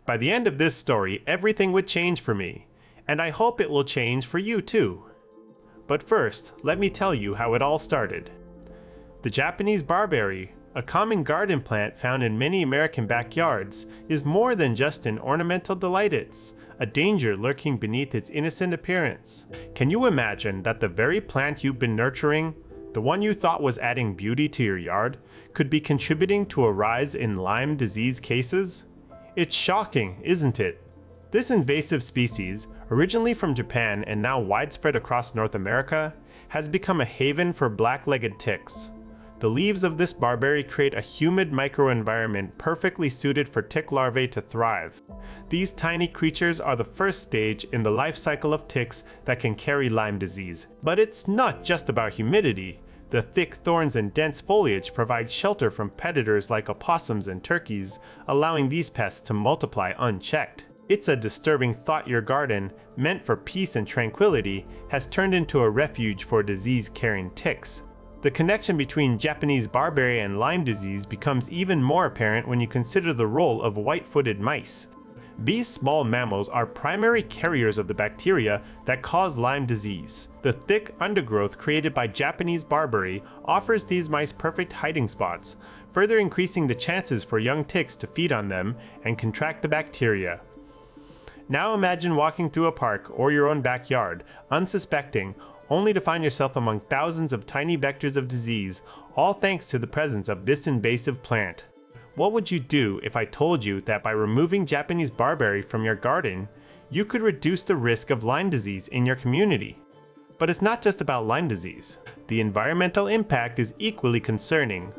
By the end of this story, everything would change for me, and I hope it will change for you too. But first, let me tell you how it all started. The Japanese barberry, a common garden plant found in many American backyards, is more than just an ornamental delight. It's a danger lurking beneath its innocent appearance. Can you imagine that the very plant you've been nurturing, the one you thought was adding beauty to your yard, could be contributing to a rise in Lyme disease cases? It's shocking, isn't it? This invasive species, originally from Japan and now widespread across North America, has become a haven for black-legged ticks. The leaves of this barberry create a humid microenvironment perfectly suited for tick larvae to thrive. These tiny creatures are the first stage in the life cycle of ticks that can carry Lyme disease. But it's not just about humidity. The thick thorns and dense foliage provide shelter from predators like opossums and turkeys, allowing these pests to multiply unchecked. It's a disturbing thought your garden, meant for peace and tranquility, has turned into a refuge for disease-carrying ticks. The connection between Japanese barberry and Lyme disease becomes even more apparent when you consider the role of white-footed mice. These small mammals are primary carriers of the bacteria that cause Lyme disease. The thick undergrowth created by Japanese barberry offers these mice perfect hiding spots, further increasing the chances for young ticks to feed on them and contract the bacteria. Now imagine walking through a park or your own backyard, unsuspecting, only to find yourself among thousands of tiny vectors of disease, all thanks to the presence of this invasive plant. What would you do if I told you that by removing Japanese barberry from your garden, you could reduce the risk of Lyme disease in your community? But it's not just about Lyme disease. The environmental impact is equally concerning.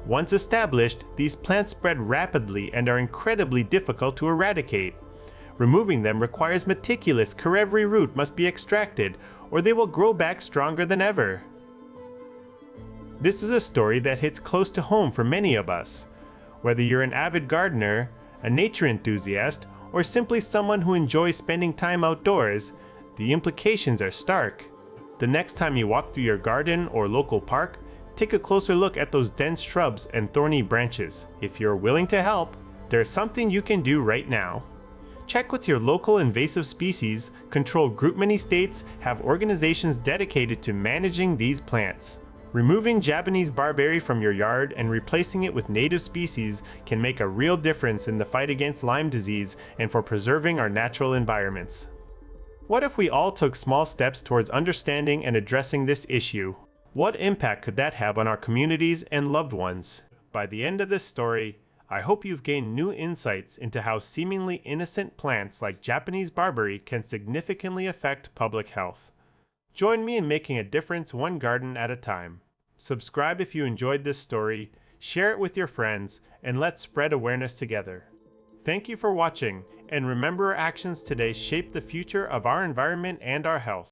Once established, these plants spread rapidly and are incredibly difficult to eradicate. Removing them requires meticulous care. Every root must be extracted, or they will grow back stronger than ever. This is a story that hits close to home for many of us. Whether you're an avid gardener, a nature enthusiast, or simply someone who enjoys spending time outdoors, the implications are stark. The next time you walk through your garden or local park, take a closer look at those dense shrubs and thorny branches. If you're willing to help, there's something you can do right now. Check with your local invasive species control group. Many states have organizations dedicated to managing these plants. Removing Japanese barberry from your yard and replacing it with native species can make a real difference in the fight against Lyme disease and for preserving our natural environments. What if we all took small steps towards understanding and addressing this issue? What impact could that have on our communities and loved ones? By the end of this story, I hope you've gained new insights into how seemingly innocent plants like Japanese barberry can significantly affect public health. Join me in making a difference one garden at a time. Subscribe if you enjoyed this story, share it with your friends, and let's spread awareness together. Thank you for watching, and remember, our actions today shape the future of our environment and our health.